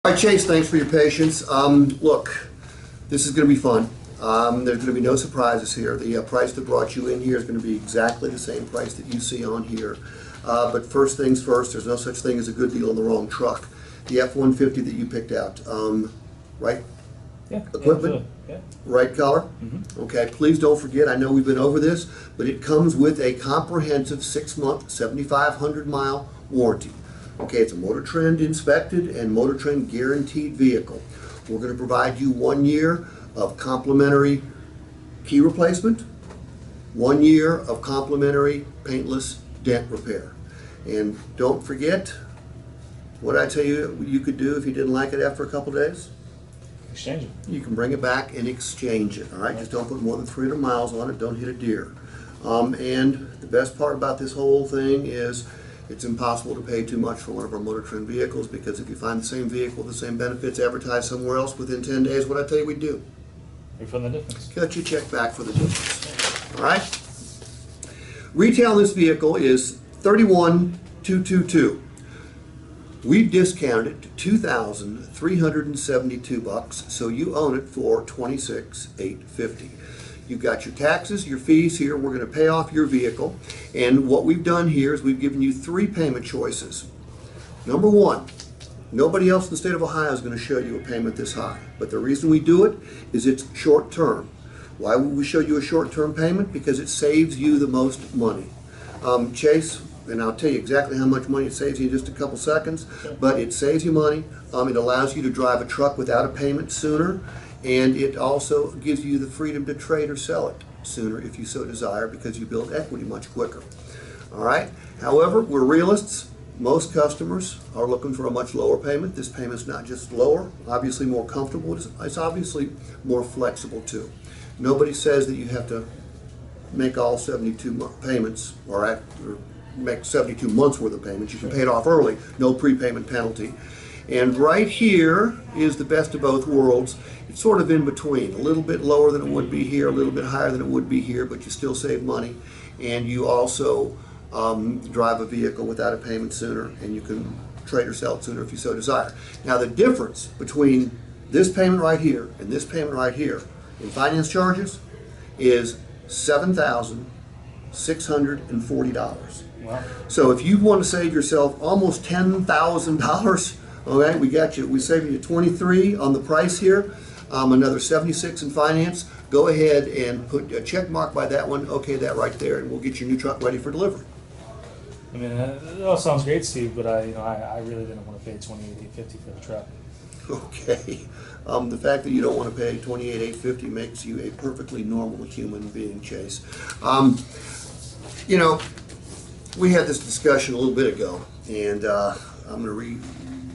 right, Chase, thanks for your patience. Look, this is going to be fun. There's going to be no surprises here. The price that brought you in here is going to be exactly the same price that you see on here. But first things first, there's no such thing as a good deal on the wrong truck. The F-150 that you picked out, right? Yeah. Equipment? Yeah. Right color? Mm-hmm. Okay, please don't forget, I know we've been over this, but it comes with a comprehensive 6-month, 7,500-mile warranty. Okay, it's a Motor Trend inspected and Motor Trend guaranteed vehicle. We're going to provide you 1 year of complimentary key replacement, 1 year of complimentary paintless dent repair. And don't forget, what I tell you you could do if you didn't like it after a couple days? Exchange it. You can bring it back and exchange it, all right? Just don't put more than 300 miles on it, don't hit a deer. And the best part about this whole thing is it's impossible to pay too much for one of our Motor Trend vehicles, because if you find the same vehicle, the same benefits advertised somewhere else within 10 days, what I tell you we do? Refund the difference. Cut your check back for the difference, all right? Retail on this vehicle is $31,222. We've discounted it to $2,372, so you own it for $26,850. You've got your taxes, your fees here. We're going to pay off your vehicle, and what we've done here is we've given you 3 payment choices. Number 1, nobody else in the state of Ohio is going to show you a payment this high, but the reason we do it is it's short term. Why would we show you a short-term payment? Because it saves you the most money. Chase, and I'll tell you exactly how much money it saves you in just a couple seconds, but it saves you money. It allows you to drive a truck without a payment sooner, and it also gives you the freedom to trade or sell it sooner if you so desire, because you build equity much quicker. All right? However, we're realists. Most customers are looking for a much lower payment. This payment's not just lower, obviously more comfortable, it's obviously more flexible too. Nobody says that you have to make all 72 payments or make 72 months worth of payments. You can pay it off early, no prepayment penalty. And right here is the best of both worlds. It's sort of in between, a little bit lower than it would be here, a little bit higher than it would be here, but you still save money, and you also drive a vehicle without a payment sooner, and you can trade or sell it sooner if you so desire. Now the difference between this payment right here and this payment right here in finance charges is $7,640. Wow. So if you want to save yourself almost $10,000, okay, we got you. We saving you $23 on the price here, another $76 in finance. Go ahead and put a check mark by that one. Okay, that right there, and we'll get your new truck ready for delivery. I mean, it all sounds great, Steve, but I really didn't want to pay $28,850 for the truck. Okay. The fact that you don't want to pay $28,850 makes you a perfectly normal human being, Chase. You know, we had this discussion a little bit ago, and I'm going to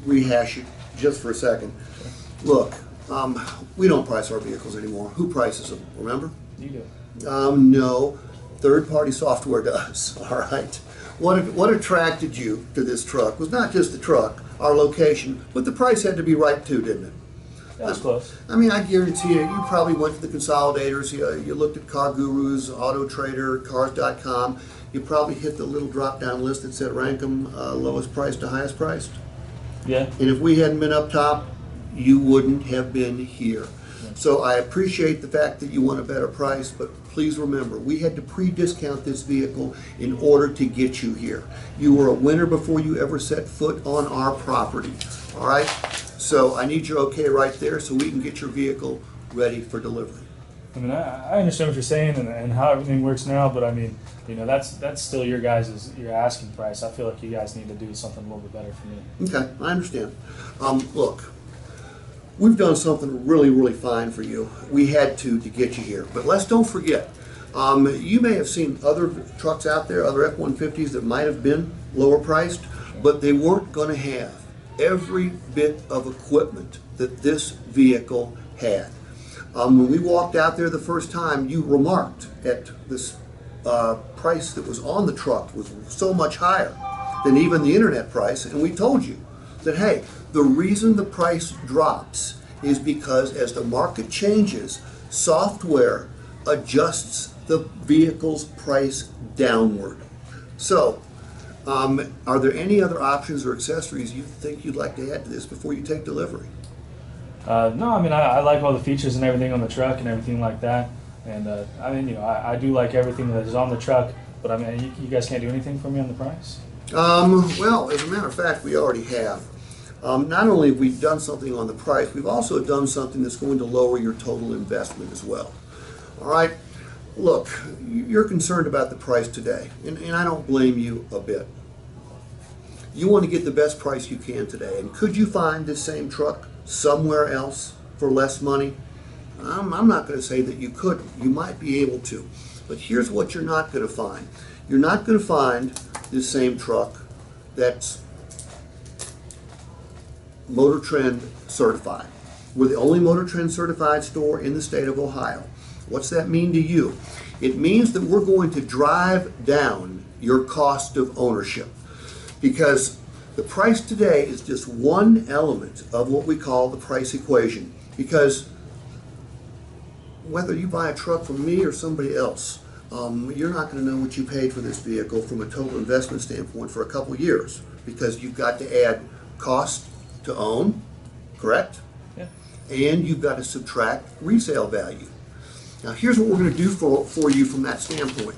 rehash it just for a second. Look, we don't price our vehicles anymore. Who prices them? Remember? You do. No, third-party software does. All right. What attracted you to this truck was not just the truck, our location, but the price had to be right too, didn't it? That was close. I mean, I guarantee you probably went to the consolidators. You looked at Car Gurus, Auto Trader, Cars.com. You probably hit the little drop-down list that said rank them lowest price to highest priced. Yeah. And if we hadn't been up top, you wouldn't have been here. Yeah. So I appreciate the fact that you want a better price, but please remember, we had to pre-discount this vehicle in order to get you here. You were a winner before you ever set foot on our property. All right? So I need your okay right there so we can get your vehicle ready for delivery. I mean, I understand what you're saying and how everything works now, but I mean, you know, that's still your asking price. I feel like you guys need to do something a little bit better for me. Okay, I understand. Look, we've done something really, really fine for you. We had to get you here, but don't forget, you may have seen other trucks out there, other F-150s that might have been lower priced, but they weren't going to have every bit of equipment that this vehicle had. When we walked out there the first time, you remarked at this price that was on the truck was so much higher than even the internet price, and we told you that, hey, the reason the price drops is because as the market changes, software adjusts the vehicle's price downward. So Are there any other options or accessories you think you'd like to add to this before you take delivery? No, I mean, I like all the features and everything on the truck and everything like that. And I mean, I do like everything that is on the truck, but I mean, you guys can't do anything for me on the price? Well, as a matter of fact, we already have. Not only have we done something on the price, we've also done something that's going to lower your total investment as well. All right, look, you're concerned about the price today, and I don't blame you a bit. You want to get the best price you can today, and could you find this same truck somewhere else for less money? I'm not going to say that you couldn't. You might be able to, but here's what you're not going to find. You're not going to find this same truck that's Motor Trend certified. We're the only Motor Trend certified store in the state of Ohio. What's that mean to you? It means that we're going to drive down your cost of ownership, because the price today is just one element of what we call the price equation. Because whether you buy a truck from me or somebody else, you're not going to know what you paid for this vehicle from a total investment standpoint for a couple years, because you've got to add cost to own, correct? Yeah. And you've got to subtract resale value. Now here's what we're going to do for you from that standpoint.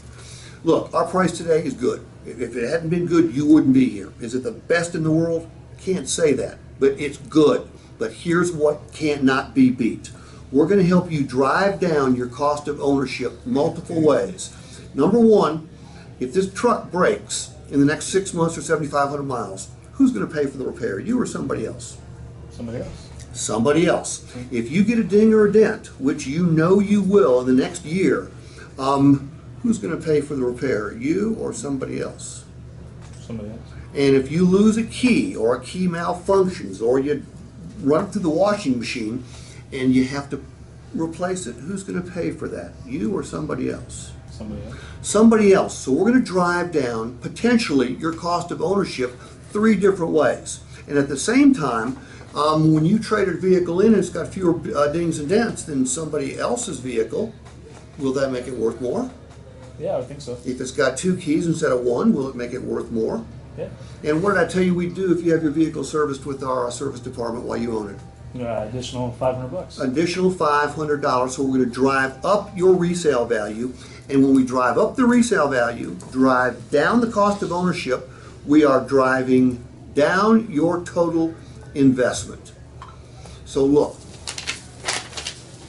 Look, our price today is good. If it hadn't been good, you wouldn't be here. Is it the best in the world? Can't say that, but it's good. But here's what cannot be beat. We're going to help you drive down your cost of ownership multiple ways. Number one, if this truck breaks in the next 6 months or 7,500 miles, who's going to pay for the repair, you or somebody else? Somebody else. Somebody else. If you get a ding or a dent, which you know you will in the next year, who's going to pay for the repair, you or somebody else? Somebody else. And if you lose a key, or a key malfunctions, or you run through the washing machine and you have to replace it, who's going to pay for that, you or somebody else? Somebody else. Somebody else. So we're going to drive down potentially your cost of ownership 3 different ways. And at the same time, when you trade a vehicle in and it's got fewer dings and dents than somebody else's vehicle, will that make it worth more? Yeah, I would think so. If it's got 2 keys instead of 1, will it make it worth more? Yeah. And what did I tell you we'd do if you have your vehicle serviced with our service department while you own it? Additional $500. Additional $500. So we're going to drive up your resale value. And when we drive up the resale value, drive down the cost of ownership, we are driving down your total investment. So look,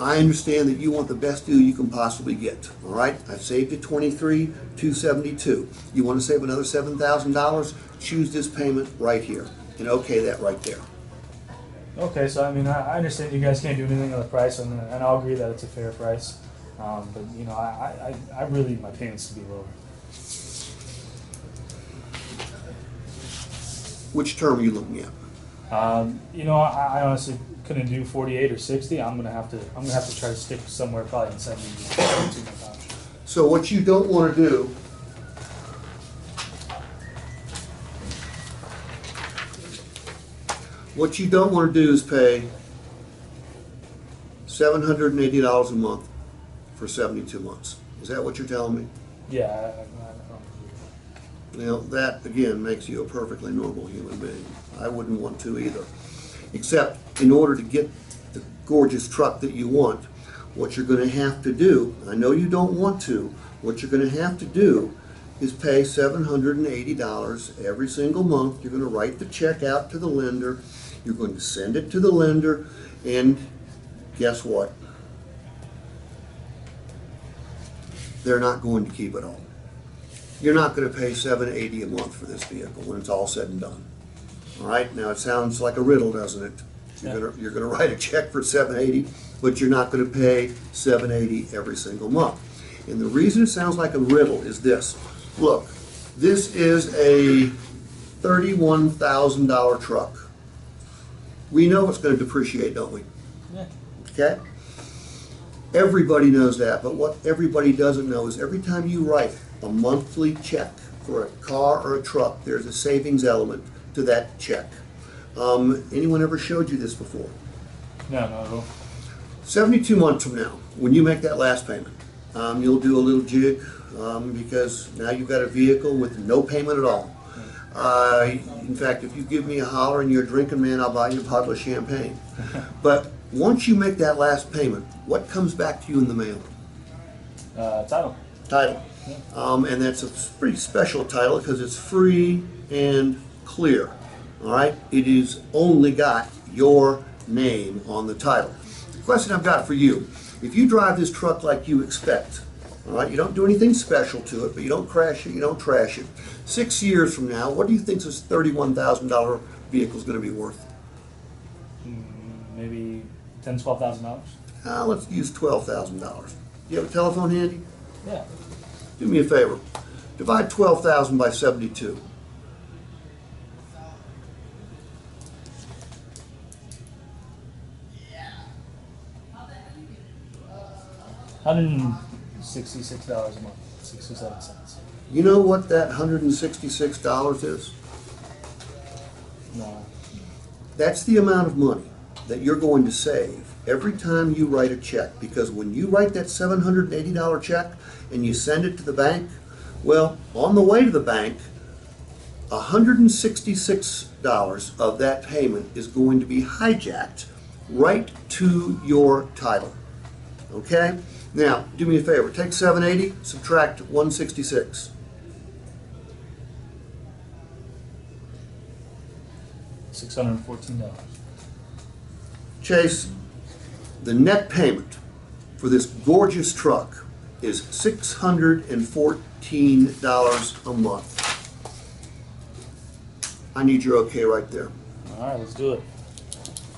I understand that you want the best deal you can possibly get. All right, I've saved you $23,272. You want to save another $7,000? Choose this payment right here and okay that right there. Okay, so I mean, I understand you guys can't do anything on the price, and I'll agree that it's a fair price. But you know, I really need my payments to be lower. Which term are you looking at? You know, I honestly couldn't do 48 or 60. I'm gonna have to try to stick somewhere probably in 70. So what you don't want to do is pay $780 a month for 72 months. Is that what you're telling me? Yeah. Now, that, again, makes you a perfectly normal human being. I wouldn't want to either. Except, in order to get the gorgeous truck that you want, what you're going to have to do, I know you don't want to, what you're going to have to do is pay $780 every single month. You're going to write the check out to the lender. You're going to send it to the lender, and guess what? They're not going to keep it all. You're not going to pay $780 a month for this vehicle when it's all said and done. All right, now it sounds like a riddle, doesn't it? You're going to write a check for $780, but you're not going to pay $780 every single month. And the reason it sounds like a riddle is this. Look, this is a $31,000 truck. We know it's going to depreciate, don't we? Yeah. Okay? Everybody knows that, but what everybody doesn't know is every time you write a monthly check for a car or a truck, there's a savings element to that check. Anyone ever showed you this before? No, not at all. 72 months from now, when you make that last payment, you'll do a little jig because now you've got a vehicle with no payment at all. In fact, if you give me a holler and you're a drinking man, I'll buy you a bottle of champagne. But once you make that last payment, what comes back to you in the mail? Title. Title. And that's a pretty special title because it's free and clear. All right? It is only got your name on the title. The question I've got for you, if you drive this truck like you expect, all right, you don't do anything special to it, but you don't crash it, you don't trash it. 6 years from now, what do you think this $31,000 vehicle is going to be worth? Maybe $10,000, $12,000. Let's use $12,000. Do you have a telephone handy? Yeah. Do me a favor. Divide 12,000 by 72. $166 a month, 67 cents. You know what that $166 is? No. That's the amount of money that you're going to save every time you write a check. Because when you write that $780 check and you send it to the bank, well, on the way to the bank, $166 of that payment is going to be hijacked right to your title. Okay? Now, do me a favor. Take 780, subtract 166. $614. Chase, the net payment for this gorgeous truck is $614 a month. I need your okay right there. All right, let's do it.